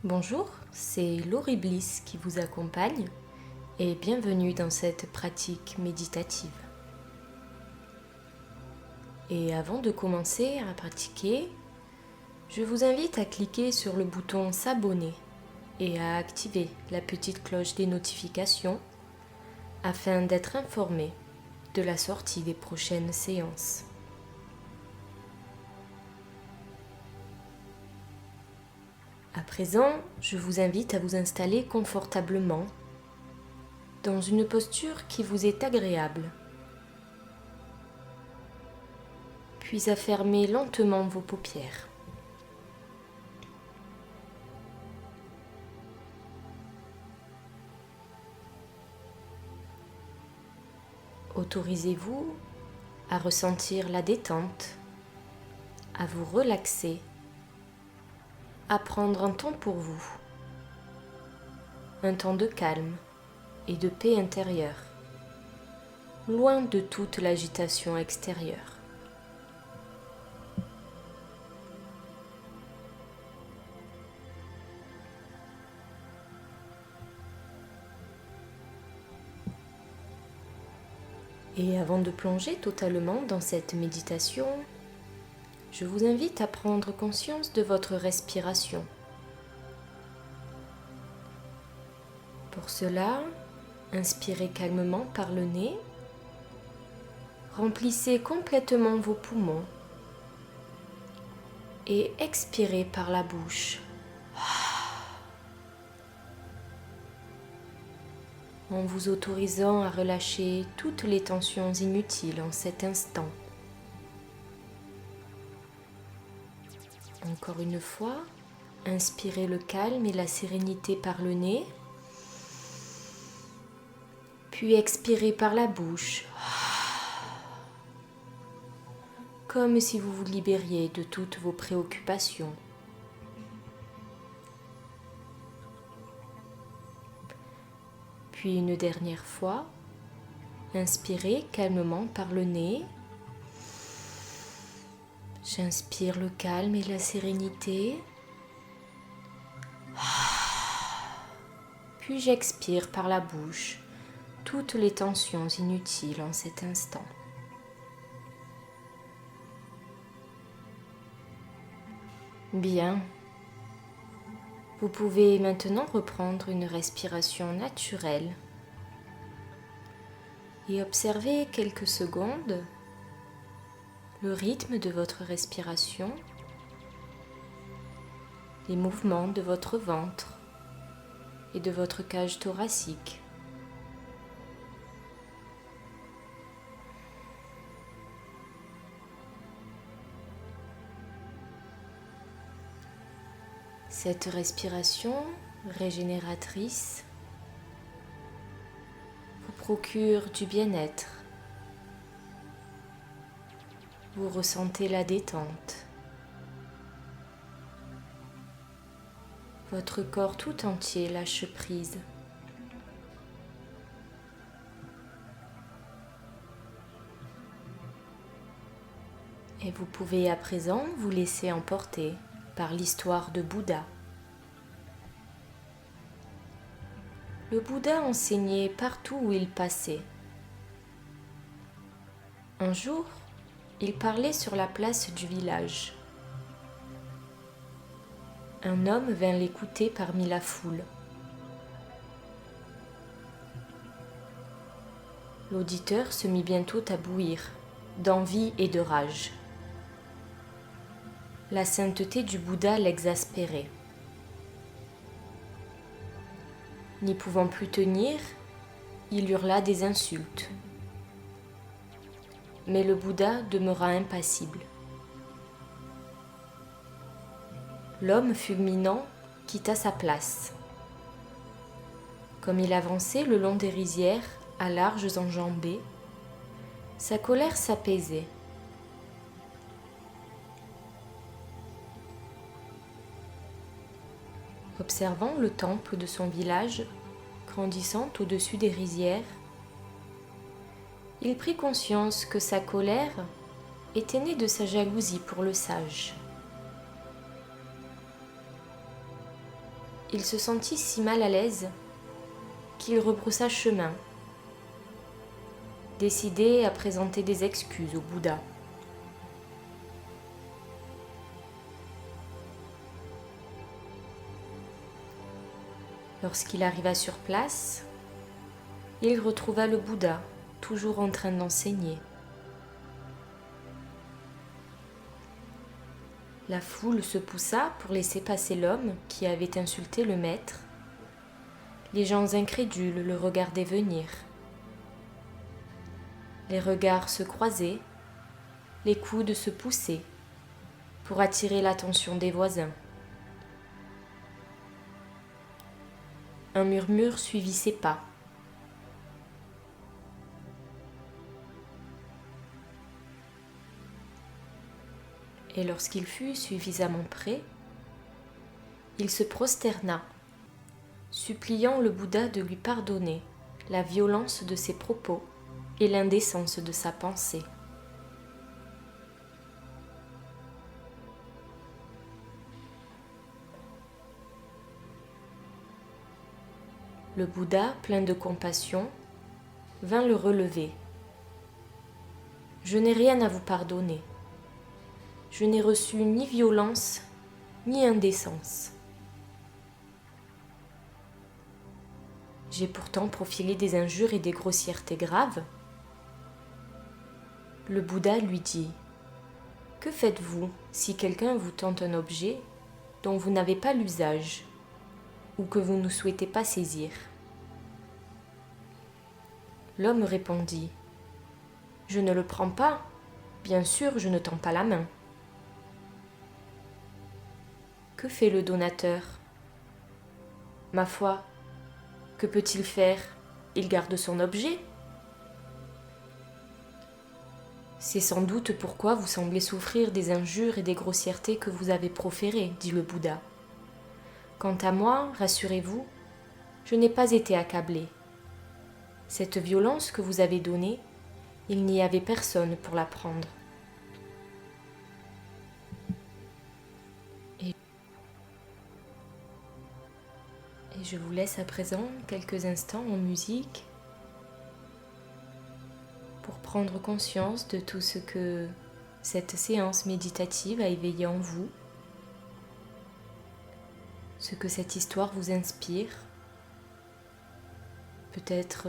Bonjour, c'est Laurie Bliss qui vous accompagne et bienvenue dans cette pratique méditative. Et avant de commencer à pratiquer, je vous invite à cliquer sur le bouton s'abonner et à activer la petite cloche des notifications afin d'être informé de la sortie des prochaines séances. À présent, je vous invite à vous installer confortablement dans une posture qui vous est agréable, puis à fermer lentement vos paupières. Autorisez-vous à ressentir la détente, à vous relaxer, à prendre un temps pour vous, un temps de calme et de paix intérieure, loin de toute l'agitation extérieure. Et avant de plonger totalement dans cette méditation, je vous invite à prendre conscience de votre respiration. Pour cela, inspirez calmement par le nez, remplissez complètement vos poumons et expirez par la bouche. En vous autorisant à relâcher toutes les tensions inutiles en cet instant. Encore une fois, inspirez le calme et la sérénité par le nez, puis expirez par la bouche, comme si vous vous libériez de toutes vos préoccupations. Puis une dernière fois, inspirez calmement par le nez. J'inspire le calme et la sérénité. Puis j'expire par la bouche toutes les tensions inutiles en cet instant. Bien. Vous pouvez maintenant reprendre une respiration naturelle et observer quelques secondes le rythme de votre respiration, les mouvements de votre ventre et de votre cage thoracique. Cette respiration régénératrice vous procure du bien-être. Vous ressentez la détente. Votre corps tout entier lâche prise. Et vous pouvez à présent vous laisser emporter par l'histoire de Bouddha. Le Bouddha enseignait partout où il passait. Un jour, il parlait sur la place du village. Un homme vint l'écouter parmi la foule. L'auditeur se mit bientôt à bouillir, d'envie et de rage. La sainteté du Bouddha l'exaspérait. N'y pouvant plus tenir, il hurla des insultes. Mais le Bouddha demeura impassible. L'homme fulminant quitta sa place. Comme il avançait le long des rizières à larges enjambées, sa colère s'apaisait. Observant le temple de son village grandissant au-dessus des rizières, il prit conscience que sa colère était née de sa jalousie pour le sage. Il se sentit si mal à l'aise qu'il rebroussa chemin, décidé à présenter des excuses au Bouddha. Lorsqu'il arriva sur place, il retrouva le Bouddha, toujours en train d'enseigner. La foule se poussa pour laisser passer l'homme qui avait insulté le maître. Les gens incrédules le regardaient venir. Les regards se croisaient, les coudes se poussaient pour attirer l'attention des voisins. Un murmure suivit ses pas. Et lorsqu'il fut suffisamment près, il se prosterna, suppliant le Bouddha de lui pardonner la violence de ses propos et l'indécence de sa pensée. Le Bouddha, plein de compassion, vint le relever. « Je n'ai rien à vous pardonner. Je n'ai reçu ni violence, ni indécence. J'ai pourtant proféré des injures et des grossièretés graves. » Le Bouddha lui dit : « Que faites-vous si quelqu'un vous tente un objet dont vous n'avez pas l'usage ou que vous ne souhaitez pas saisir ? » L'homme répondit : « Je ne le prends pas, bien sûr je ne tends pas la main. » Que fait le donateur ? Ma foi, que peut-il faire ? Il garde son objet. C'est sans doute pourquoi vous semblez souffrir des injures et des grossièretés que vous avez proférées, dit le Bouddha. Quant à moi, rassurez-vous, je n'ai pas été accablé. Cette violence que vous avez donnée, il n'y avait personne pour la prendre. Et je vous laisse à présent quelques instants en musique pour prendre conscience de tout ce que cette séance méditative a éveillé en vous, ce que cette histoire vous inspire, peut-être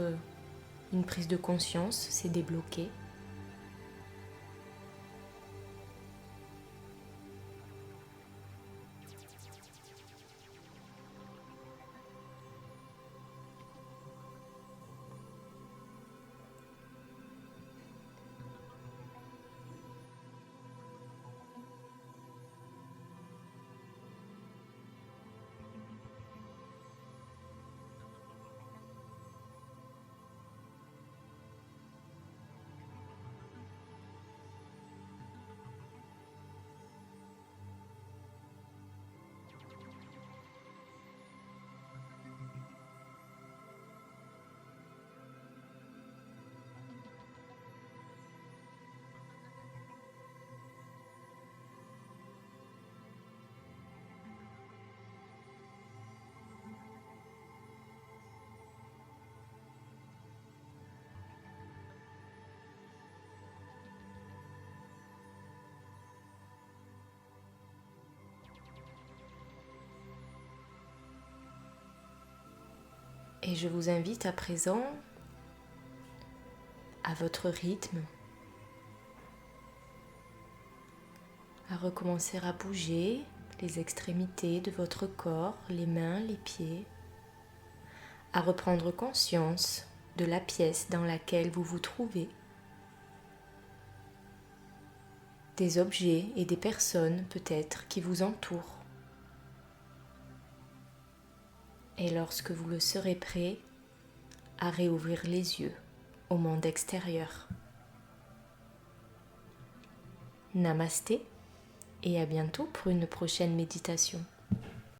une prise de conscience s'est débloquée. Et je vous invite à présent, à votre rythme, à recommencer à bouger les extrémités de votre corps, les mains, les pieds, à reprendre conscience de la pièce dans laquelle vous vous trouvez, des objets et des personnes peut-être qui vous entourent. Et lorsque vous le serez prêt, à réouvrir les yeux au monde extérieur. Namasté et à bientôt pour une prochaine méditation.